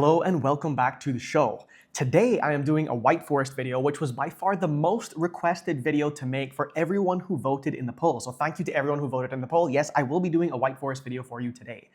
Hello and welcome back to the show. Today I am doing a White Forest video, which was by far the most requested video to make for everyone who voted in the poll. So thank you to everyone who voted in the poll. Yes, I will be doing a White Forest video for you today.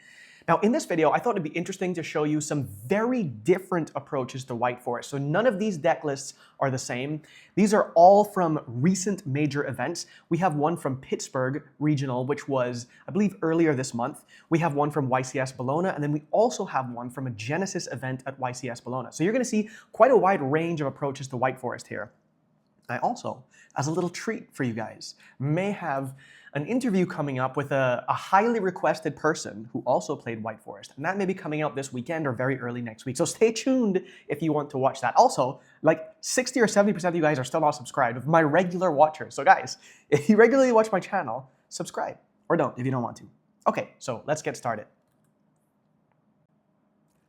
Now in this video, I thought it'd be interesting to show you some very different approaches to White Forest. So none of these deck lists are the same. These are all from recent major events. We have one from Pittsburgh Regional, which was, I believe, earlier this month. We have one from YCS Bologna, and then we also have one from a Genesys event at YCS Bologna. So you're going to see quite a wide range of approaches to White Forest here. I also, as a little treat for you guys, may have an interview coming up with a highly requested person who also played White Forest. And that may be coming out this weekend or very early next week. So stay tuned if you want to watch that. Also, like 60 or 70% of you guys are still not subscribed, of my regular watchers. So guys, if you regularly watch my channel, subscribe. Or don't if you don't want to. Okay, so let's get started.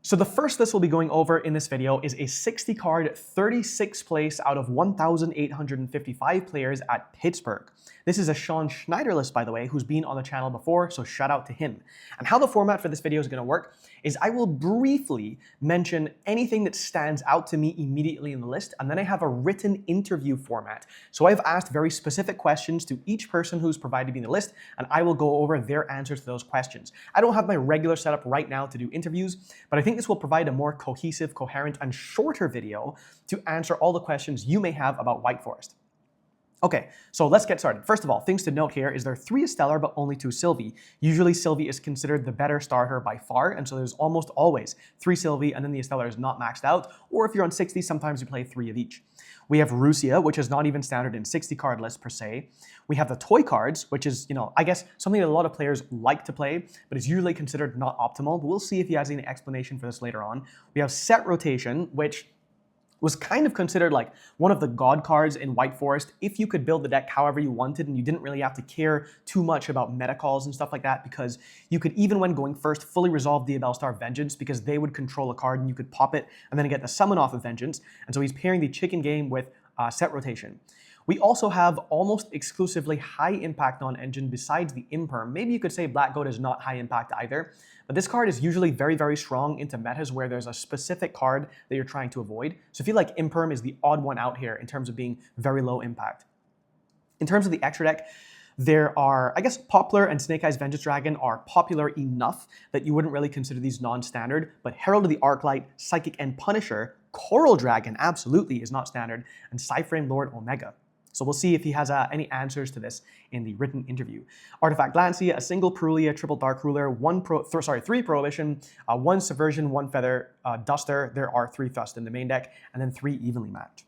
So the first list we'll be going over in this video is a 60 card 36th place out of 1,855 players at Pittsburgh. This is a Sean Schneider list, by the way, who's been on the channel before, so shout out to him. And how the format for this video is going to work is I will briefly mention anything that stands out to me immediately in the list, and then I have a written interview format. So I've asked very specific questions to each person who's provided me in the list, and I will go over their answers to those questions. I don't have my regular setup right now to do interviews, but I think this will provide a more cohesive, coherent, and shorter video to answer all the questions you may have about White Forest. Okay, so let's get started. First of all, things to note here is there are 3 Stellar but only 2 Sylvie. Usually Sylvie is considered the better starter by far, and so there's almost always 3 Sylvie and then the Stellar is not maxed out, or if you're on 60, sometimes you play 3 of each. We have Russia, which is not even standard in 60 card lists per se. We have the toy cards, which is, I guess something that a lot of players like to play, but is usually considered not optimal, but we'll see if he has any explanation for this later on. We have set rotation, which was kind of considered like one of the god cards in White Forest if you could build the deck however you wanted and you didn't really have to care too much about meta calls and stuff like that, because you could, even when going first, fully resolve the Belstar Vengeance because they would control a card and you could pop it and then get the summon off of Vengeance. And so he's pairing the chicken game with set rotation. We also have almost exclusively high impact non-engine besides the Imperm. Maybe you could say Black Goat is not high impact either, but this card is usually very, very strong into metas where there's a specific card that you're trying to avoid. So I feel like Imperm is the odd one out here in terms of being very low impact. In terms of the extra deck, there are, I guess, Poplar and Snake Eyes Vengeance Dragon are popular enough that you wouldn't really consider these non-standard, but Herald of the Arclight, Psychic, and Punisher, Coral Dragon absolutely is not standard, and Cyframe Lord Omega. So we'll see if he has any answers to this in the written interview. Artifact Glancia, a single Perulia, triple Dark Ruler, 3 Prohibition, 1 Subversion, 1 Feather Duster. There are 3 Thrust in the main deck, and then 3 Evenly Matched.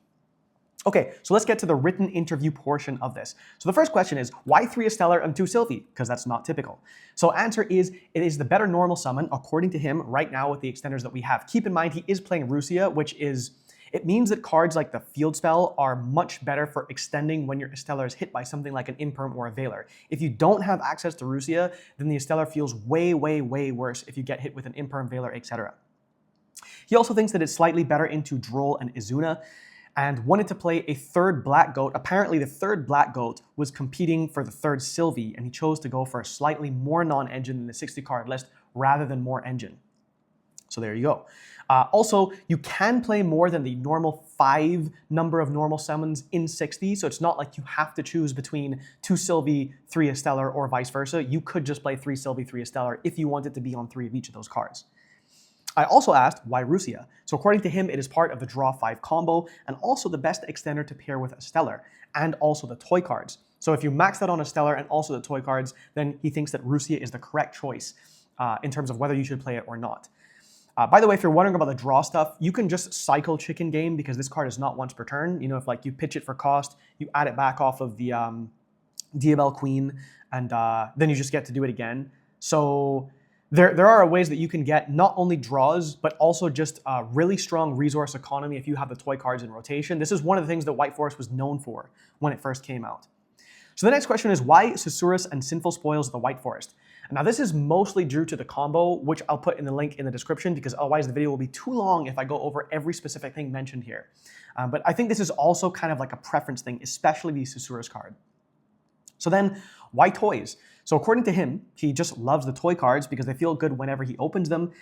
Okay, so let's get to the written interview portion of this. So the first question is, why 3 Stellar and 2 Sylvie? Because that's not typical. So answer is, it is the better normal summon, according to him, right now with the extenders that we have. Keep in mind, he is playing Russia, which is, it means that cards like the Field Spell are much better for extending when your Stellar is hit by something like an Imperm or a Veiler. If you don't have access to Russia, then the Stellar feels way, way, way worse if you get hit with an Imperm, Veiler, etc. He also thinks that it's slightly better into Droll and Izuna, and wanted to play a 3rd Black Goat. Apparently the 3rd Black Goat was competing for the 3rd Sylvie, and he chose to go for a slightly more non-engine than the 60 card list rather than more engine. So there you go. Also, you can play more than the normal 5 number of normal summons in 60, so it's not like you have to choose between 2 Sylvie, 3 Stellar, or vice versa. You could just play 3 Sylvie, 3 Stellar if you wanted to be on 3 of each of those cards. I also asked why Russia. So according to him, it is part of the Draw 5 combo and also the best extender to pair with a Stellar and also the toy cards. So if you max that on a Stellar and also the toy cards, then he thinks that Russia is the correct choice in terms of whether you should play it or not. By the way, if you're wondering about the draw stuff, you can just cycle Chicken Game because this card is not once per turn. If like you pitch it for cost, you add it back off of the Diabell Queen, and then you just get to do it again. So there are ways that you can get not only draws, but also just really strong resource economy if you have the toy cards in rotation. This is one of the things that White Forest was known for when it first came out. So the next question is, why Susurrus and Sinful Spoils of the White Forest? Now this is mostly due to the combo, which I'll put in the link in the description because otherwise the video will be too long if I go over every specific thing mentioned here. But I think this is also kind of like a preference thing, especially the Susurrus card. So then, why toys? So according to him, he just loves the toy cards because they feel good whenever he opens them.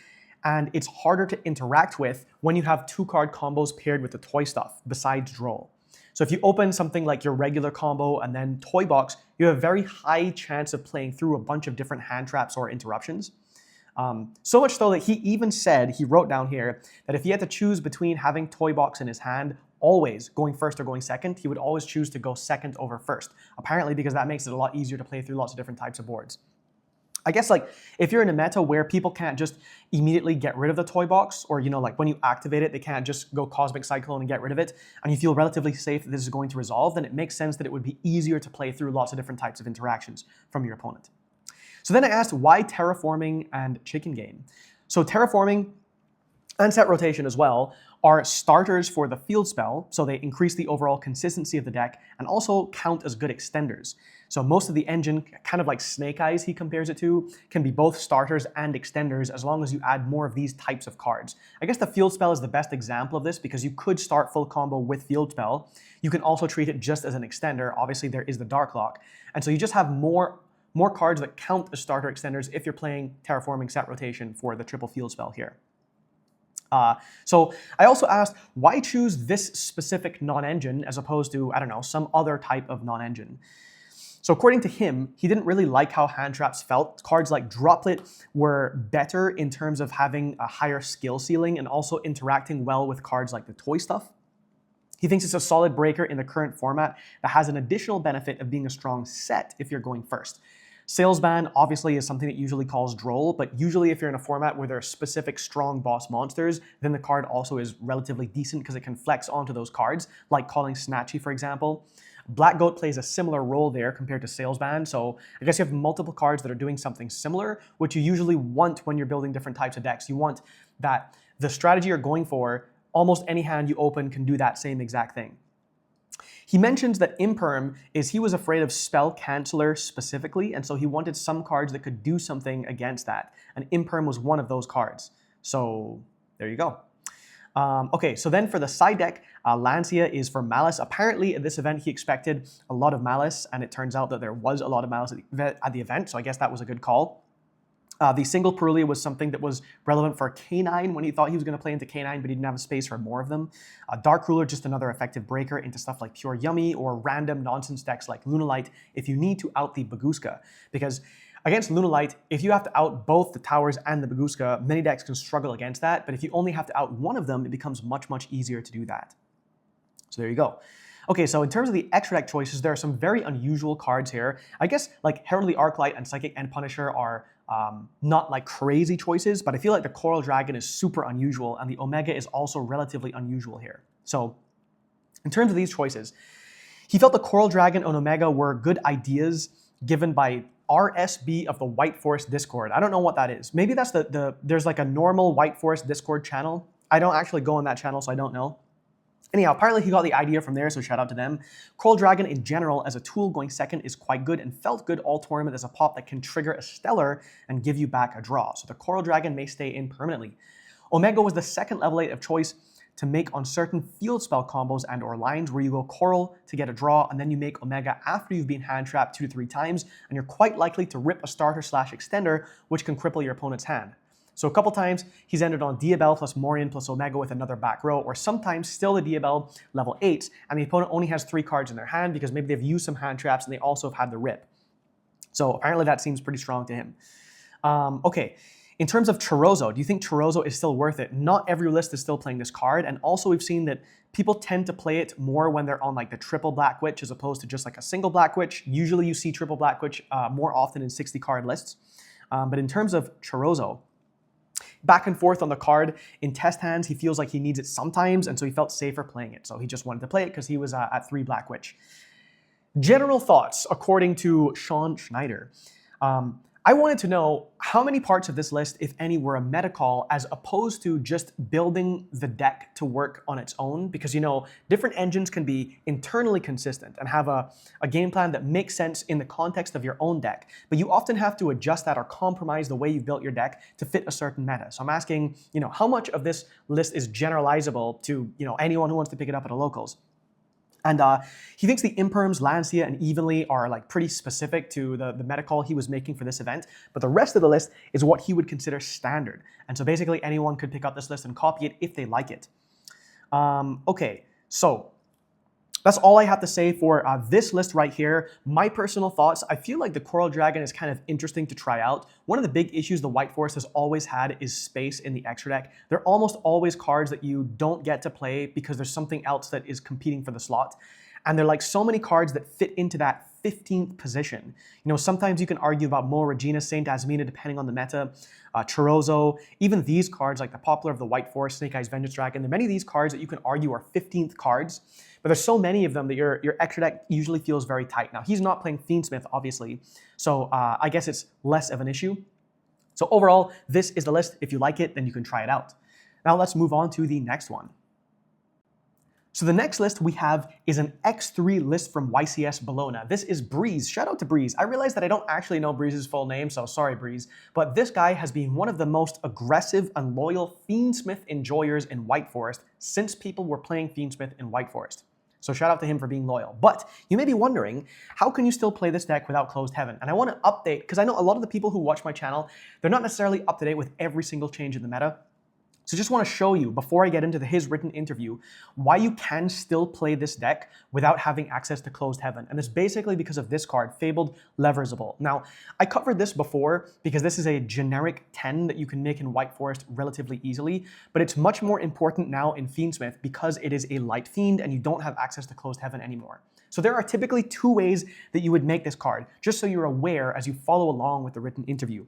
and it's harder to interact with when you have 2-card combos paired with the toy stuff, besides Droll. So if you open something like your regular combo and then Toy Box, you have a very high chance of playing through a bunch of different hand traps or interruptions. So much so that he even said, he wrote down here, that if he had to choose between having Toy Box in his hand, always going first or going second, he would always choose to go second over first. Apparently because that makes it a lot easier to play through lots of different types of boards. I guess like if you're in a meta where people can't just immediately get rid of the Toy Box, or like when you activate it, they can't just go Cosmic Cyclone and get rid of it, and you feel relatively safe that this is going to resolve, then it makes sense that it would be easier to play through lots of different types of interactions from your opponent. So then I asked, why Terraforming and Chicken Game? So Terraforming and Set Rotation as well are starters for the field spell, so they increase the overall consistency of the deck and also count as good extenders. So most of the engine, kind of like Snake Eyes he compares it to, can be both starters and extenders as long as you add more of these types of cards. I guess the field spell is the best example of this because you could start full combo with field spell. You can also treat it just as an extender. Obviously there is the Dark Lock. And so you just have more cards that count as starter extenders if you're playing Terraforming Set Rotation for the triple field spell here. So I also asked, why choose this specific non-engine as opposed to, I don't know, some other type of non-engine? So according to him, he didn't really like how hand traps felt. Cards like Droplet were better in terms of having a higher skill ceiling and also interacting well with cards like the toy stuff. He thinks it's a solid breaker in the current format that has an additional benefit of being a strong set if you're going first. Salesman obviously is something that usually calls Droll, but usually if you're in a format where there are specific strong boss monsters, then the card also is relatively decent because it can flex onto those cards, like calling Snatchy, for example. Black Goat plays a similar role there compared to Salesman, so I guess you have multiple cards that are doing something similar, which you usually want when you're building different types of decks. You want that the strategy you're going for, almost any hand you open can do that same exact thing. He mentions that Imperm is he was afraid of Spell Canceller specifically, and so he wanted some cards that could do something against that. And Imperm was one of those cards. So there you go. Okay, so then for the side deck, Lancia is for Malice. Apparently at this event he expected a lot of Malice, and it turns out that there was a lot of Malice at the event, so I guess that was a good call. The single Perulia was something that was relevant for K9 when he thought he was going to play into K9, but he didn't have a space for more of them. Dark Ruler, just another effective breaker into stuff like Pure Yummy or random nonsense decks like Lunalight if you need to out the Baguska. Because against Lunalight, if you have to out both the towers and the Baguska, many decks can struggle against that, but if you only have to out one of them, it becomes much, much easier to do that. So there you go. Okay, so in terms of the extra deck choices, there are some very unusual cards here. I guess like Heraldry Arclight and Psychic End Punisher are not like crazy choices, but I feel like the Coral Dragon is super unusual, and the Omega is also relatively unusual here. So in terms of these choices, he felt the Coral Dragon and Omega were good ideas given by RSB of the White Forest Discord. I don't know what that is. Maybe that's there's like a normal White Forest Discord channel. I don't actually go on that channel, so I don't know. Anyhow, apparently he got the idea from there, so shout out to them. Coral Dragon in general as a tool going second is quite good and felt good all tournament as a pop that can trigger a Stellar and give you back a draw. So the Coral Dragon may stay in permanently. Omega was the second level 8 of choice to make on certain field spell combos and or lines where you go Coral to get a draw and then you make Omega after you've been hand trapped 2 to 3 times, and you're quite likely to rip a starter / extender which can cripple your opponent's hand. So a couple times he's ended on Diabell plus Morion plus Omega with another back row, or sometimes still the Diabell level 8 and the opponent only has 3 cards in their hand because maybe they've used some hand traps and they also have had the rip. So apparently that seems pretty strong to him. Okay, in terms of Chorozo, do you think Chorozo is still worth it? Not every list is still playing this card, and also we've seen that people tend to play it more when they're on like the triple Black Witch as opposed to just like a single Black Witch. Usually you see triple Black Witch more often in 60 card lists. But in terms of Chorozo, back and forth on the card. In test hands, he feels like he needs it sometimes, and so he felt safer playing it. So he just wanted to play it because he was at 3 Black Witch. General thoughts, according to Sean Schneider. I wanted to know how many parts of this list, if any, were a meta call as opposed to just building the deck to work on its own, because, you know, different engines can be internally consistent and have a game plan that makes sense in the context of your own deck, but you often have to adjust that or compromise the way you've built your deck to fit a certain meta. So I'm asking, you know, how much of this list is generalizable to, you know, anyone who wants to pick it up at a locals? And he thinks the Imperms, Lancia, and Evenly are like pretty specific to the meta call he was making for this event, but the rest of the list is what he would consider standard. And so basically anyone could pick up this list and copy it if they like it. Okay, so that's all I have to say for this list right here. My personal thoughts, I feel like the Coral Dragon is kind of interesting to try out. One of the big issues the White Forest has always had is space in the extra deck. They're almost always cards that you don't get to play because there's something else that is competing for the slot. And they're like so many cards that fit into that 15th position. You know, sometimes you can argue about Mo Regina, Saint Asmina, depending on the meta, Chorozo, even these cards like the Poplar of the White Forest, Snake Eyes Vengeance Dragon. There are many of these cards that you can argue are 15th cards, but there's so many of them that your extra deck usually feels very tight. Now, he's not playing Fiendsmith, obviously, so I guess it's less of an issue. So overall, this is the list. If you like it, then you can try it out. Now let's move on to the next one. So the next list we have is an X3 list from YCS Bologna. This is Breeze. Shout out to Breeze. I realize that I don't actually know Breeze's full name, so sorry, Breeze. But this guy has been one of the most aggressive and loyal Fiendsmith enjoyers in White Forest since people were playing Fiendsmith in White Forest. So shout out to him for being loyal. But you may be wondering, how can you still play this deck without Closed Heaven? And I want to update, because I know a lot of the people who watch my channel, they're not necessarily up to date with every single change in the meta. So just want to show you, before I get into his written interview, why you can still play this deck without having access to Closed Heaven. And it's basically because of this card, Fabled Leversable. Now, I covered this before because this is a generic 10 that you can make in White Forest relatively easily, but it's much more important now in Fiendsmith because it is a light fiend and you don't have access to Closed Heaven anymore. So there are typically two ways that you would make this card, just so you're aware as you follow along with the written interview.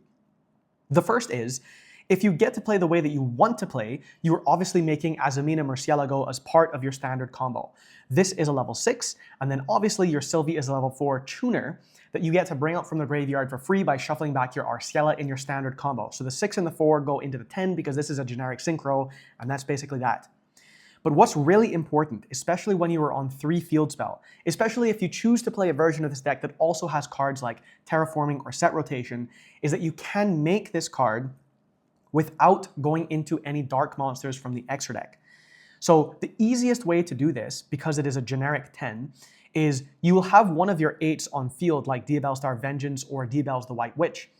The first is, if you get to play the way that you want to play, you are obviously making Azamina Murcielago as part of your standard combo. This is a level 6, and then obviously your Sylvie is a level 4 tuner that you get to bring out from the graveyard for free by shuffling back your Arciela in your standard combo. So the 6 and the 4 go into the 10 because this is a generic synchro, and that's basically that. But what's really important, especially when you are on 3 field spell, especially if you choose to play a version of this deck that also has cards like Terraforming or Set Rotation, is that you can make this card without going into any dark monsters from the extra deck. So the easiest way to do this, because it is a generic 10, is you will have one of your 8s on field like Diabellstar Vengeance or Diabell's the White Witch,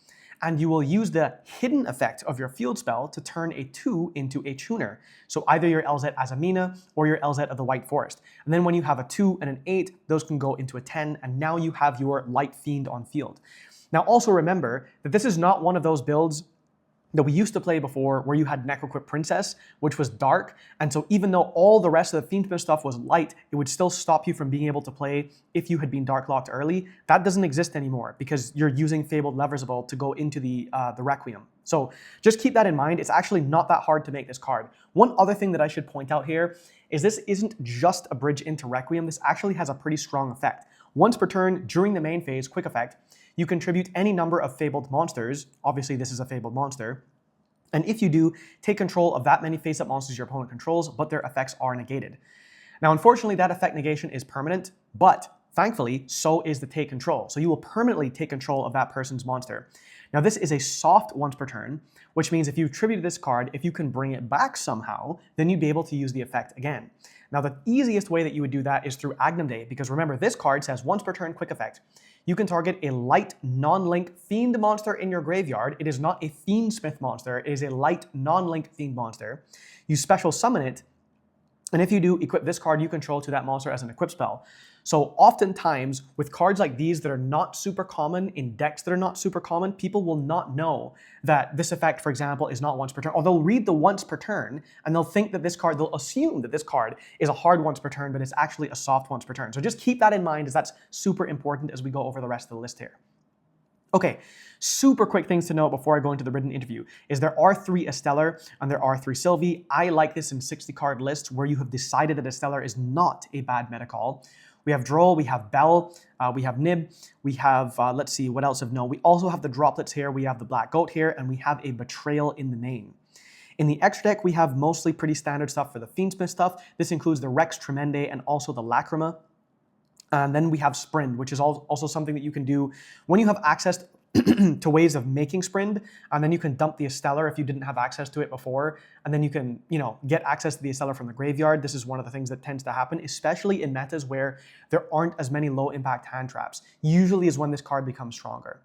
and you will use the hidden effect of your field spell to turn a 2 into a tuner. So either your LZ Azamina or your LZ of the White Forest. And then when you have a 2 and an 8, those can go into a 10, and now you have your Light Fiend on field. Now also remember that this is not one of those builds that we used to play before where you had Necroquip Princess, which was dark, and so even though all the rest of the Fiendsmith stuff was light, it would still stop you from being able to play if you had been dark locked early. That doesn't exist anymore because you're using Fabled Leversable to go into the Requiem. So just keep that in mind. It's actually not that hard to make this card. One other thing that I should point out here is this isn't just a bridge into Requiem. This actually has a pretty strong effect. Once per turn during the main phase, quick effect, you contribute any number of fabled monsters. Obviously, this is a fabled monster. And if you do, take control of that many face-up monsters your opponent controls, but their effects are negated. Now, unfortunately, that effect negation is permanent, but thankfully, so is the take control. So you will permanently take control of that person's monster. Now, this is a soft once per turn, which means if you tribute this card, if you can bring it back somehow, then you'd be able to use the effect again. Now, the easiest way that you would do that is through Agnum Day, because remember, this card says once per turn quick effect. You can target a light non-link fiend monster in your graveyard. It is not a Fiendsmith monster, it is a light non-link fiend monster. You special summon it, and if you do, equip this card you control to that monster as an equip spell. So oftentimes, with cards like these that are not super common, in decks that are not super common, people will not know that this effect, for example, is not once per turn, or they'll read the once per turn, and they'll think that this card, they'll assume that this card is a hard once per turn, but it's actually a soft once per turn. So just keep that in mind, as that's super important as we go over the rest of the list here. Okay, super quick things to note before I go into the written interview is there are 3 Esteller and there are 3 Sylvie. I like this in 60 card lists where you have decided that Esteller is not a bad meta call. We have Droll, we have Bell, we have Nib, we have, let's see, what else of note? We also have the Droplets here, we have the Black Goat here, and we have a Betrayal in the name. In the extra deck, we have mostly pretty standard stuff for the Fiendsmith stuff. This includes the Rex Tremende and also the Lacrima. And then we have Sprint, which is also something that you can do when you have access to ways of making Sprint, and then you can dump the Esteller if you didn't have access to it before, and then you can, get access to the Esteller from the graveyard. This is one of the things that tends to happen, especially in metas where there aren't as many low impact hand traps. Usually is when this card becomes stronger.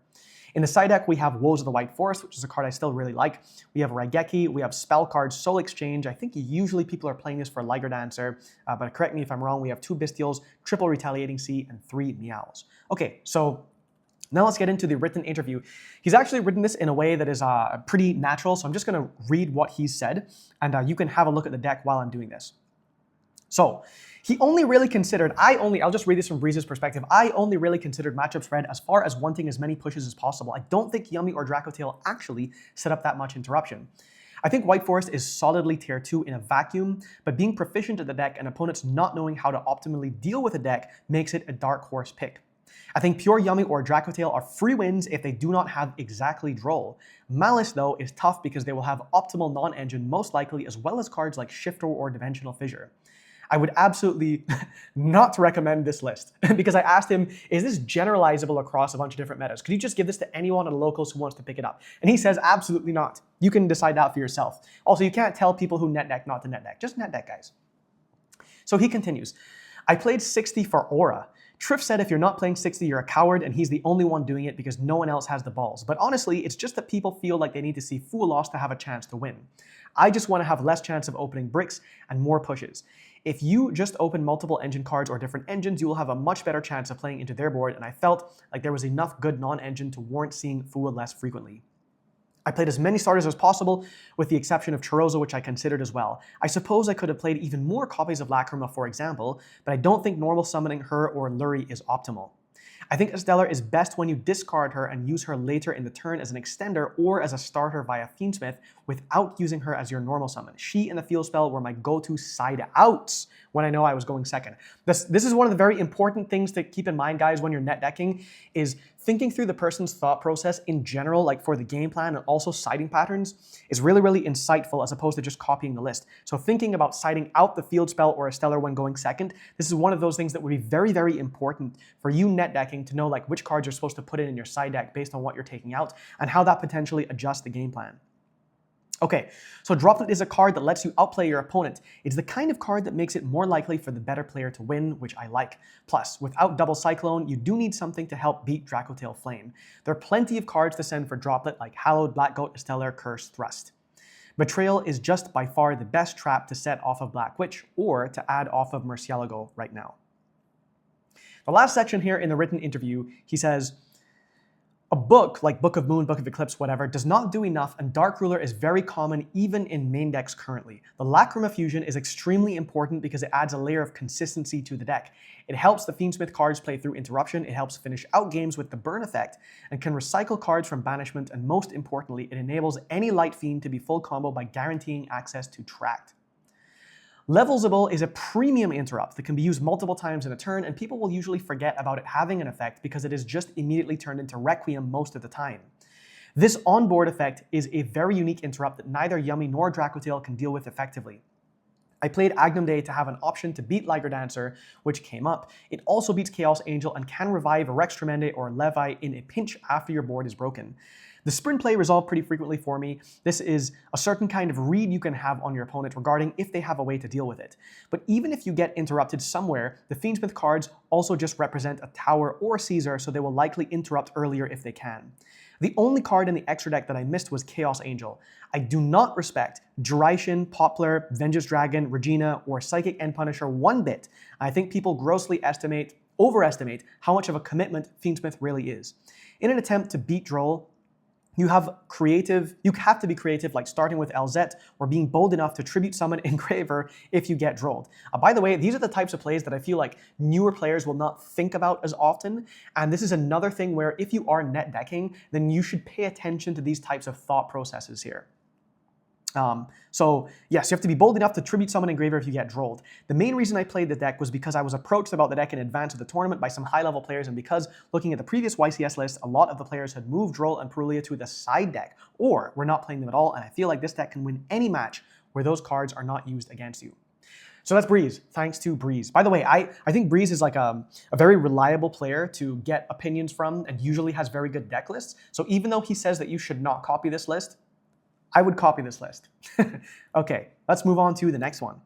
In the side deck, we have Woes of the White Forest, which is a card I still really like. We have Raigeki, we have Spell cards, Soul Exchange. I think usually people are playing this for Liger Dancer, but correct me if I'm wrong. We have 2 Bestials, triple Retaliating Sea, and 3 Meows. Okay, so now let's get into the written interview. He's actually written this in a way that is pretty natural, so I'm just going to read what he said, and you can have a look at the deck while I'm doing this. So, he only really considered, I'll just read this from Breeze's perspective, I only really considered matchups red as far as wanting as many pushes as possible. I don't think Yummy or Dracotail actually set up that much interruption. I think White Forest is solidly tier 2 in a vacuum, but being proficient at the deck and opponents not knowing how to optimally deal with a deck makes it a dark horse pick. I think pure Yummy or Dracotail are free wins if they do not have exactly Droll. Malice, though, is tough because they will have optimal non-engine most likely, as well as cards like Shifter or Dimensional Fissure. I would absolutely not recommend this list because I asked him, is this generalizable across a bunch of different metas? Could you just give this to anyone at locals who wants to pick it up? And he says, absolutely not. You can decide that for yourself. Also, you can't tell people who net deck not to net deck. Just net deck, guys. So he continues, I played 60 for Aura. Triff said if you're not playing 60, you're a coward, and he's the only one doing it because no one else has the balls. But honestly, it's just that people feel like they need to see full loss to have a chance to win. I just want to have less chance of opening bricks and more pushes. If you just open multiple engine cards or different engines, you will have a much better chance of playing into their board, and I felt like there was enough good non-engine to warrant seeing Fua less frequently. I played as many starters as possible, with the exception of Choroza, which I considered as well. I suppose I could have played even more copies of Lacrima, for example, but I don't think normal summoning her or Lurie is optimal. I think Esteller is best when you discard her and use her later in the turn as an extender or as a starter via Fiendsmith without using her as your normal summon. She and the field spell were my go-to side outs when I know I was going second. This is one of the very important things to keep in mind, guys, when you're net decking, is thinking through the person's thought process in general, like for the game plan and also siding patterns, is really, really insightful as opposed to just copying the list. So thinking about siding out the field spell or a stellar when going second, this is one of those things that would be very, very important for you net decking to know like which cards you're supposed to put in your side deck based on what you're taking out and how that potentially adjusts the game plan. Okay, so Droplet is a card that lets you outplay your opponent. It's the kind of card that makes it more likely for the better player to win, which I like. Plus, without Double Cyclone, you do need something to help beat Dracotail Flame. There are plenty of cards to send for Droplet like Hallowed, Black Goat, Esteller, Curse, Thrust. Betrayal is just by far the best trap to set off of Black Witch or to add off of Murcielago right now. The last section here in the written interview, he says, a book, like Book of Moon, Book of Eclipse, whatever, does not do enough, and Dark Ruler is very common even in main decks currently. The Lacrima fusion is extremely important because it adds a layer of consistency to the deck. It helps the Fiendsmith cards play through interruption, it helps finish out games with the burn effect, and can recycle cards from banishment, and most importantly, it enables any Light Fiend to be full combo by guaranteeing access to Tract. Levelzable is a premium interrupt that can be used multiple times in a turn, and people will usually forget about it having an effect because it is just immediately turned into Requiem most of the time. This onboard effect is a very unique interrupt that neither Yummy nor Dracotail can deal with effectively. I played Agnum Day to have an option to beat Liger Dancer, which came up. It also beats Chaos Angel and can revive Rex Tremende or Levi in a pinch after your board is broken. The sprint play resolved pretty frequently for me. This is a certain kind of read you can have on your opponent regarding if they have a way to deal with it. But even if you get interrupted somewhere, the Fiendsmith cards also just represent a Tower or Caesar, so they will likely interrupt earlier if they can. The only card in the extra deck that I missed was Chaos Angel. I do not respect Duration, Poplar, Vengeance Dragon, Regina, or Psychic End Punisher one bit. I think people grossly overestimate how much of a commitment Fiendsmith really is. In an attempt to beat Droll, you have to be creative, like starting with LZ or being bold enough to tribute summon Engraver if you get drolled. By the way, these are the types of plays that I feel like newer players will not think about as often, and this is another thing where if you are net decking, then you should pay attention to these types of thought processes here. So yes, you have to be bold enough to tribute summon Engraver if you get drolled. The main reason I played the deck was because I was approached about the deck in advance of the tournament by some high-level players, and because looking at the previous YCS list, a lot of the players had moved Droll and Perulia to the side deck, or were not playing them at all, and I feel like this deck can win any match where those cards are not used against you. So that's Breeze, thanks to Breeze. By the way, I think Breeze is like a very reliable player to get opinions from and usually has very good deck lists. So even though he says that you should not copy this list, I would copy this list. Okay, let's move on to the next one.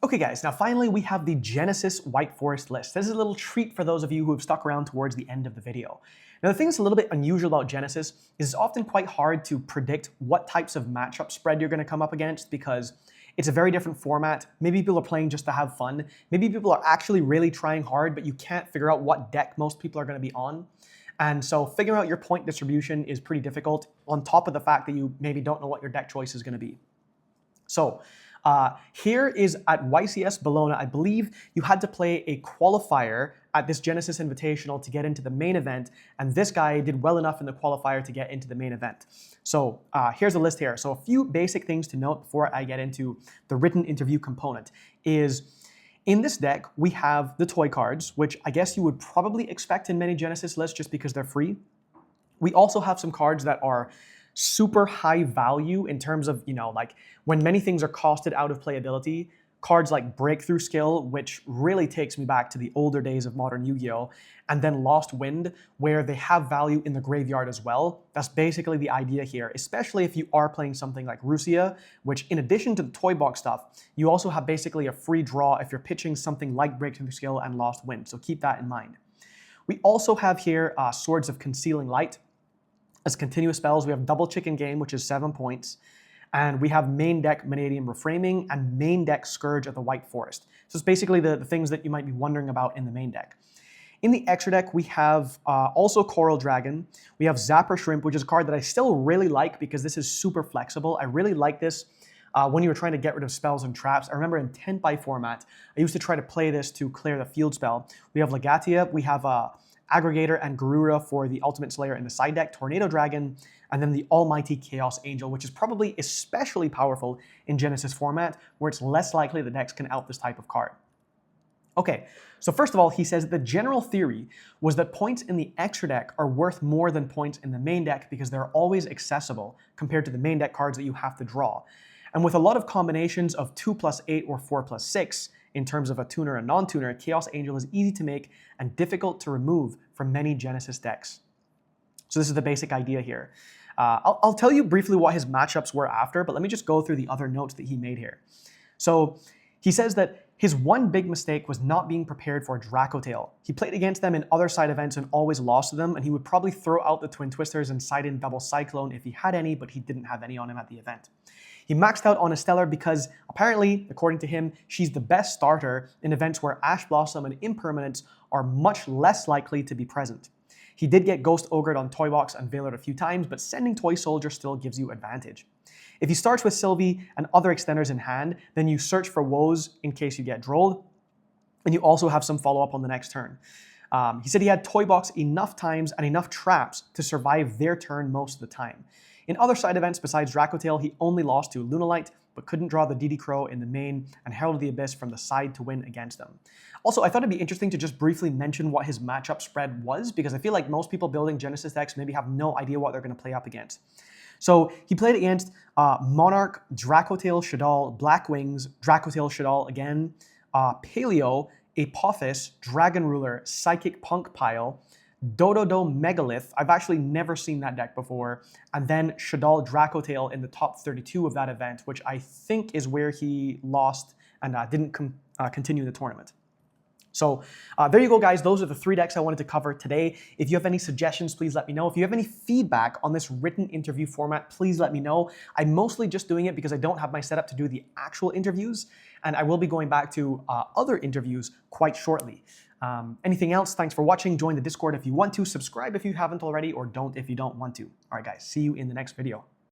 Okay guys, now finally we have the Genesys White Forest list. This is a little treat for those of you who have stuck around towards the end of the video. Now the thing that's a little bit unusual about Genesys is it's often quite hard to predict what types of matchup spread you're going to come up against because it's a very different format. Maybe people are playing just to have fun. Maybe people are actually really trying hard, but you can't figure out what deck most people are going to be on. And so figuring out your point distribution is pretty difficult on top of the fact that you maybe don't know what your deck choice is going to be. So here is at YCS Bologna, I believe you had to play a qualifier at this Genesys Invitational to get into the main event, and this guy did well enough in the qualifier to get into the main event. So here's a list here. So a few basic things to note before I get into the written interview component is in this deck, we have the toy cards, which I guess you would probably expect in many Genesys lists just because they're free. We also have some cards that are super high value in terms of, like when many things are costed out of playability, cards like Breakthrough Skill, which really takes me back to the older days of modern Yu-Gi-Oh!, and then Lost Wind, where they have value in the graveyard as well. That's basically the idea here, especially if you are playing something like Rusia, which in addition to the toy box stuff, you also have basically a free draw if you're pitching something like Breakthrough Skill and Lost Wind, so keep that in mind. We also have here Swords of Concealing Light. As continuous spells, we have Double Chicken Game, which is 7 points. And we have main deck Vanadium Reframing and main deck Scourge of the White Forest. So it's basically the things that you might be wondering about in the main deck. In the extra deck, we have also Coral Dragon. We have Zapper Shrimp, which is a card that I still really like because this is super flexible. I really like this when you were trying to get rid of spells and traps. I remember in 10x format, I used to try to play this to clear the field spell. We have Legatia, we have Aggregator and Garura for the Ultimate Slayer in the side deck, Tornado Dragon, and then the Almighty Chaos Angel, which is probably especially powerful in Genesys format, where it's less likely the decks can out this type of card. Okay, so first of all, he says the general theory was that points in the extra deck are worth more than points in the main deck because they're always accessible compared to the main deck cards that you have to draw. And with a lot of combinations of 2+8 or 4+6, in terms of a tuner and non-tuner, Chaos Angel is easy to make and difficult to remove from many Genesys decks. So this is the basic idea here. I'll tell you briefly what his matchups were after, but let me just go through the other notes that he made here. So he says that his one big mistake was not being prepared for Dracotail. He played against them in other side events and always lost to them, and he would probably throw out the Twin Twisters and side in Double Cyclone if he had any, but he didn't have any on him at the event. He maxed out on Stellar because apparently, according to him, she's the best starter in events where Ash Blossom and Impermanence are much less likely to be present. He did get Ghost Ogred on Toy Box and Veiled a few times, but sending Toy Soldier still gives you advantage. If he starts with Sylvie and other extenders in hand, then you search for Woes in case you get drolled, and you also have some follow-up on the next turn. He said he had Toy Box enough times and enough traps to survive their turn most of the time. In other side events besides Dracotail, he only lost to Lunalight, but couldn't draw the DD Crow in the main and Herald of the Abyss from the side to win against them. Also, I thought it'd be interesting to just briefly mention what his matchup spread was, because I feel like most people building Genesys decks maybe have no idea what they're going to play up against. So he played against Monarch, Dracotail, Shaddoll, Black Wings, Dracotail, Shaddoll again, Paleo, Apophis, Dragon Ruler, Psychic Punk Pile, Dododo Megalith. I've actually never seen that deck before. And then Shaddoll Dracotail in the top 32 of that event, which I think is where he lost and didn't continue the tournament. So there you go, guys. Those are the 3 decks I wanted to cover today. If you have any suggestions, please let me know. If you have any feedback on this written interview format, please let me know. I'm mostly just doing it because I don't have my setup to do the actual interviews, and I will be going back to other interviews quite shortly. Anything else? Thanks for watching. Join the Discord if you want to. Subscribe if you haven't already, or don't if you don't want to. All right, guys. See you in the next video.